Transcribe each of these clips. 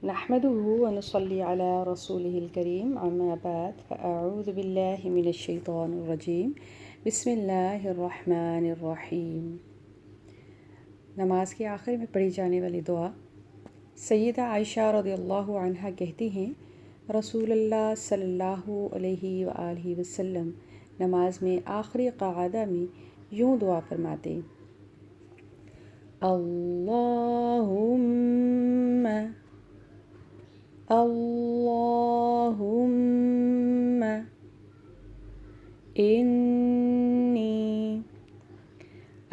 नहमदुहु व नसल्ली अला रसूलिहिल करीम अम्मा बाद फ़अऊज़ु बिल्लाहि मिनश शैतानिर रजीम बिस्मिल्लाहिर रहमानिर रहीम। नमाज के आखिर में पढ़ी जाने वाली दुआ। सैयदा आयशा रज़ियल्लाहु अन्हा कहती हैं, रसूलुल्लाह सल्लल्लाहु अलैहि व आलिहि वसल्लम नमाज में आखिरी क़आदा में यूँ दुआ फरमाते, अल्लाहुम्मा अल्लाहुम्मा इन्नी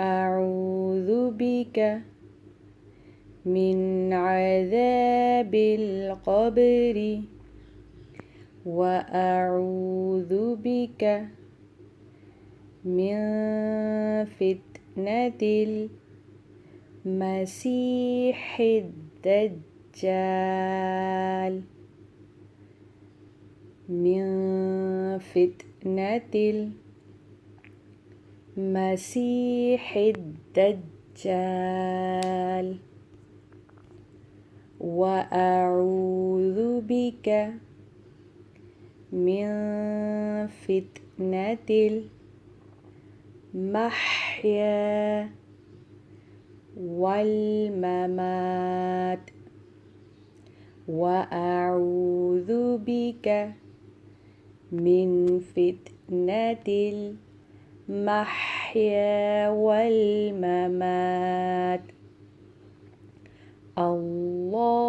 अऊज़ु बिका मिन अज़ाबिल क़ब्रि व अऊज़ु बिका मिन फितनतिल मसीहिद दज्जाल मिन फितनतिल मसीहिद दज्जाल व अऊज़ु बिका मिन फितनतिल महया वल ममात व अऊज़ु बिका मिन फितनतिल महया वल ममात अल्लाहुम्मा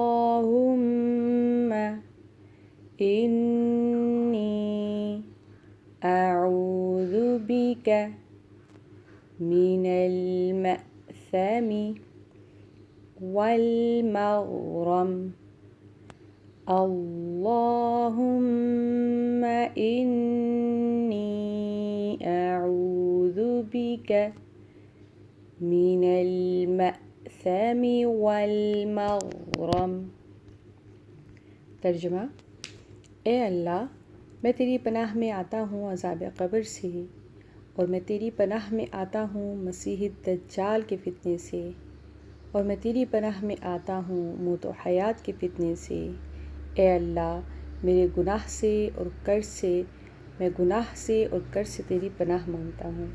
इन्नी अऊज़ु बिका मिनल मअसमी वल मग़रम अल्लाहुम्मा इन्नी अऊज़ु बिका मिनल मअसमी वल मग़रम। तर्जुमा। ए अल्लाह, मैं तेरी पनाह में आता हूँ अज़ाब क़ब्र से, और मैं तेरी पनाह में आता हूँ मसीह दज्जाल के फितने से, और मैं तेरी पनाह में आता हूँ मौत व हयात के फितने से। ए अल्लाह, मेरे गुनाह से और कर्ज से, मैं गुनाह से और कर्ज से तेरी पनाह मांगता हूँ।